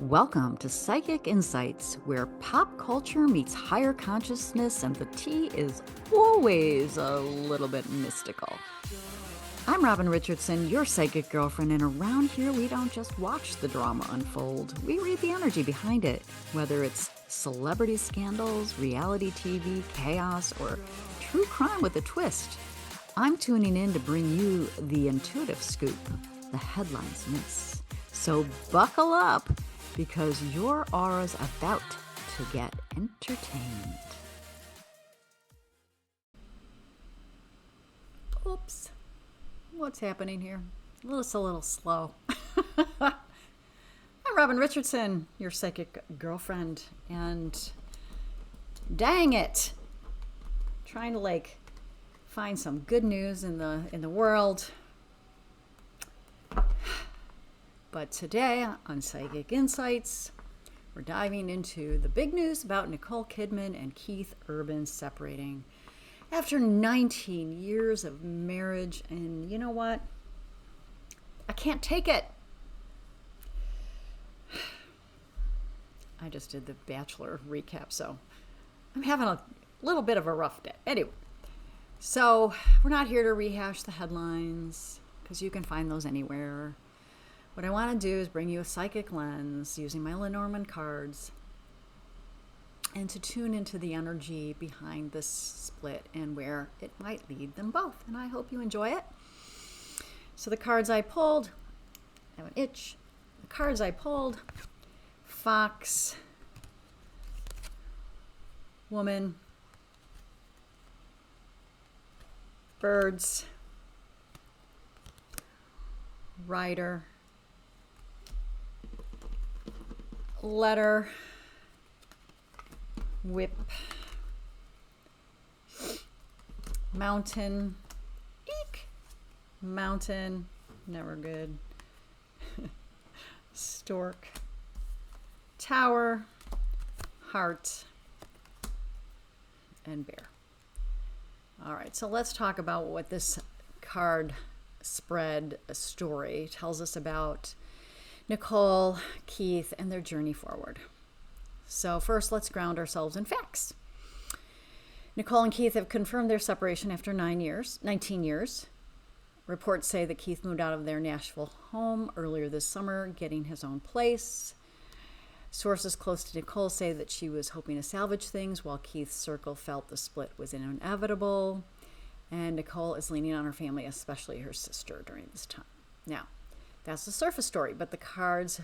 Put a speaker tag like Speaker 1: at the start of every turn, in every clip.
Speaker 1: Welcome to Psychic Insights, where pop culture meets higher consciousness and the tea is always a little bit mystical. I'm Robin Richardson, your psychic girlfriend, and around here we don't just watch the drama unfold. We read the energy behind it, whether it's celebrity scandals, reality TV, chaos, or true crime with a twist. I'm tuning in to bring you the intuitive scoop, the headlines miss. So buckle up, because your aura's about to get entertained. Oops. What's happening here? It's a little slow. I'm Robin Richardson, your psychic girlfriend, and dang it, trying to find some good news in the world. But today on Psychic Insights, we're diving into the big news about Nicole Kidman and Keith Urban separating after 19 years of marriage. And you know what? I can't take it. I just did the Bachelor recap, so I'm having a little bit of a rough day. Anyway, so we're not here to rehash the headlines because you can find those anywhere. What I want to do is bring you a psychic lens using my Lenormand cards and to tune into the energy behind this split and where it might lead them both. And I hope you enjoy it. So the cards I pulled, I have an itch. The cards I pulled, Fox, Woman, Birds, Rider, Letter, Whip, Mountain, Eek, Mountain, never good, Stork, Tower, Heart, and Bear. All right, so let's talk about what this card spread story tells us about Nicole, Keith, and their journey forward. So first, let's ground ourselves in facts. Nicole and Keith have confirmed their separation after 19 years. Reports say that Keith moved out of their Nashville home earlier this summer, getting his own place. Sources close to Nicole say that she was hoping to salvage things, while Keith's circle felt the split was inevitable. And Nicole is leaning on her family, especially her sister, during this time. Now, that's the surface story, but the cards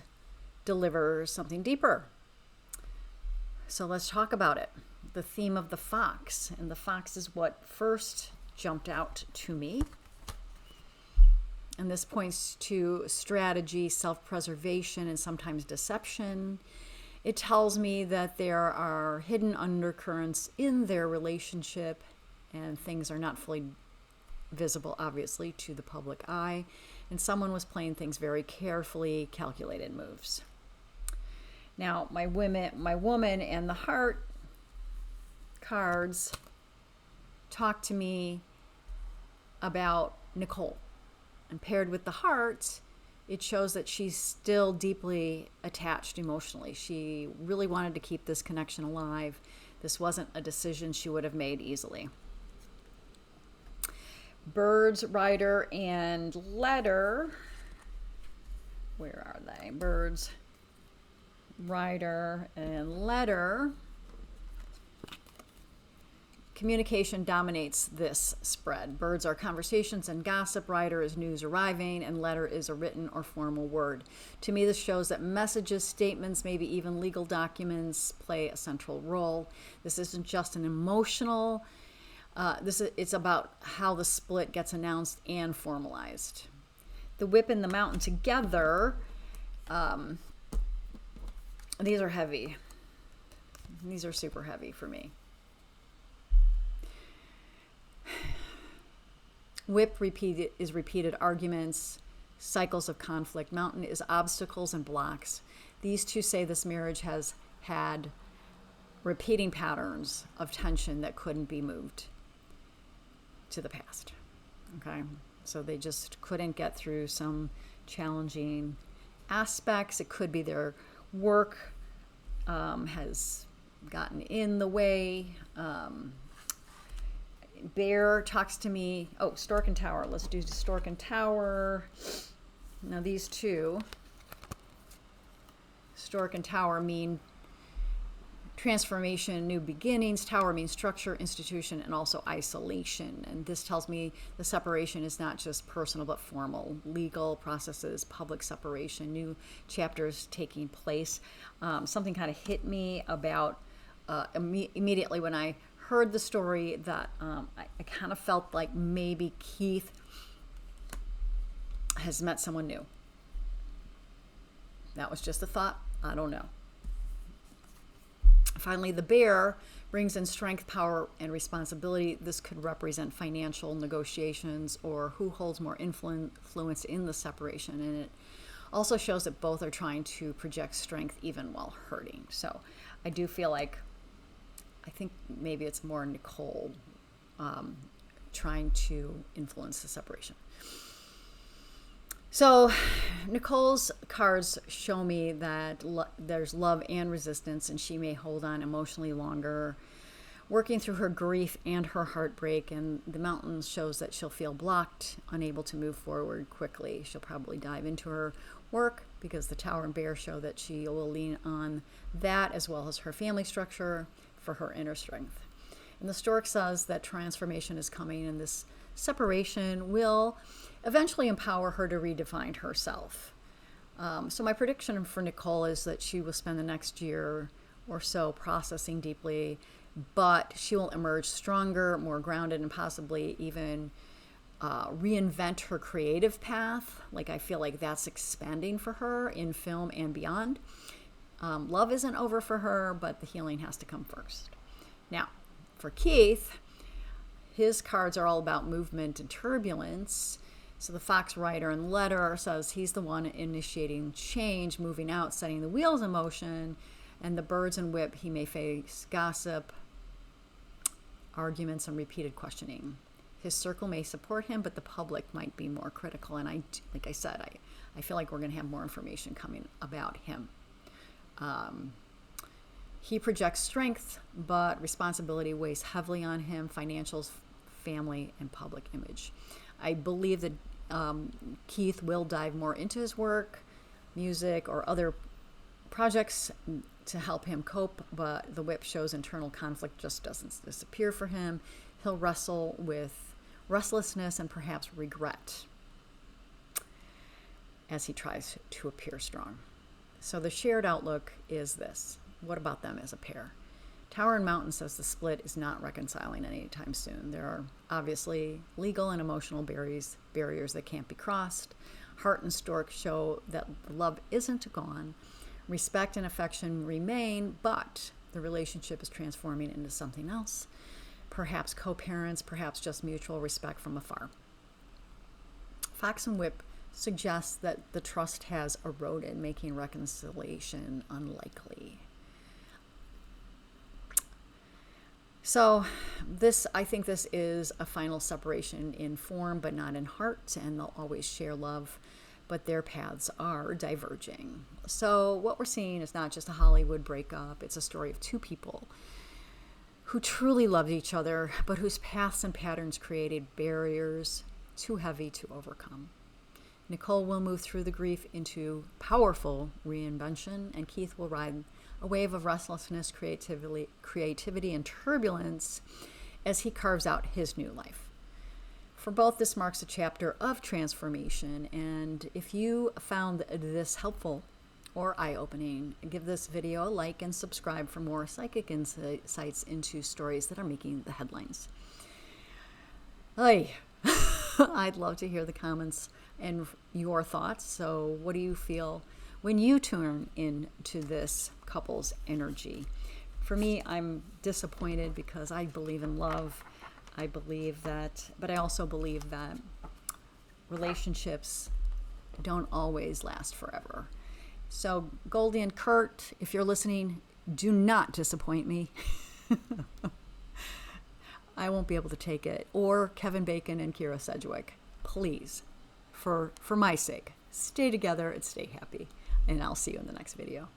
Speaker 1: deliver something deeper. So let's talk about it. The theme of the fox, and the fox is what first jumped out to me. And this points to strategy, self-preservation, and sometimes deception. It tells me that there are hidden undercurrents in their relationship, and things are not fully visible, obviously, to the public eye. And someone was playing things very carefully, calculated moves. Now, my woman and the heart cards talk to me about Nicole. And paired with the heart, it shows that she's still deeply attached emotionally. She really wanted to keep this connection alive. This wasn't a decision she would have made easily. Birds, Rider, and Letter. Where are they? Birds, Rider, and Letter. Communication dominates this spread. Birds are conversations and gossip. Rider is news arriving, and Letter is a written or formal word. To me, this shows that messages, statements, maybe even legal documents play a central role. This isn't just an emotional. It's about how the split gets announced and formalized. The Whip and the Mountain together, these are heavy. These are super heavy for me. Whip is repeated arguments, cycles of conflict. Mountain is obstacles and blocks. These two say this marriage has had repeating patterns of tension that couldn't be moved to the past. Okay, so they just couldn't get through some challenging aspects. It could be their work has gotten in the way. Bear talks to me. Oh, Stork and Tower. Let's do Stork and Tower. Now these two, Stork and Tower, mean transformation, new beginnings. Tower means structure, institution, and also isolation. And this tells me the separation is not just personal but formal, legal processes, public separation, new chapters taking place. Something kind of hit me about immediately when I heard the story that I kind of felt like maybe Keith has met someone new. That was just a thought. I don't know. Finally, the bear brings in strength, power, and responsibility. This could represent financial negotiations or who holds more influence in the separation. And it also shows that both are trying to project strength even while hurting. So I do feel like, I think maybe it's more Nicole trying to influence the separation. So Nicole's cards show me that there's love and resistance, and she may hold on emotionally longer, working through her grief and her heartbreak. And the mountain shows that she'll feel blocked, unable to move forward quickly. She'll probably dive into her work because the Tower and Bear show that she will lean on that as well as her family structure for her inner strength. And the Stork says that transformation is coming, and this separation will eventually empower her to redefine herself. So my prediction for Nicole is that she will spend the next year or so processing deeply, but she will emerge stronger, more grounded, and possibly even reinvent her creative path. Like, I feel like that's expanding for her in film and beyond. Love isn't over for her, but the healing has to come first. Now, for Keith, his cards are all about movement and turbulence. So the Fox Rider and Letter says he's the one initiating change, moving out, setting the wheels in motion. And the Birds and Whip, he may face gossip, arguments, and repeated questioning. His circle may support him, but the public might be more critical. And like I said, I feel like we're going to have more information coming about him. He projects strength, but responsibility weighs heavily on him, financials, family, and public image. I believe that Keith will dive more into his work, music, or other projects to help him cope, but the Whip shows internal conflict just doesn't disappear for him. He'll wrestle with restlessness and perhaps regret as he tries to appear strong. So the shared outlook is this. What about them as a pair? Tower and Mountain says the split is not reconciling anytime soon. There are obviously legal and emotional barriers that can't be crossed. Heart and Stork show that love isn't gone. Respect and affection remain, but the relationship is transforming into something else. Perhaps co-parents, perhaps just mutual respect from afar. Fox and Whip suggests that the trust has eroded, making reconciliation unlikely. So I think this is a final separation in form, but not in heart, and they'll always share love, but their paths are diverging. So what we're seeing is not just a Hollywood breakup, it's a story of two people who truly loved each other, but whose paths and patterns created barriers too heavy to overcome. Nicole will move through the grief into powerful reinvention, and Keith will ride a wave of restlessness, creativity, and turbulence as he carves out his new life. For both, this marks a chapter of transformation, and if you found this helpful or eye-opening, give this video a like and subscribe for more psychic insights into stories that are making the headlines. Hey, I'd love to hear the comments and your thoughts. So what do you feel when you tune into this couple's energy? For me, I'm disappointed because I believe in love. I believe that, but I also believe that relationships don't always last forever. So Goldie and Kurt, if you're listening, do not disappoint me. I won't be able to take it. Or Kevin Bacon and Kira Sedgwick, please, for my sake, stay together and stay happy. And I'll see you in the next video.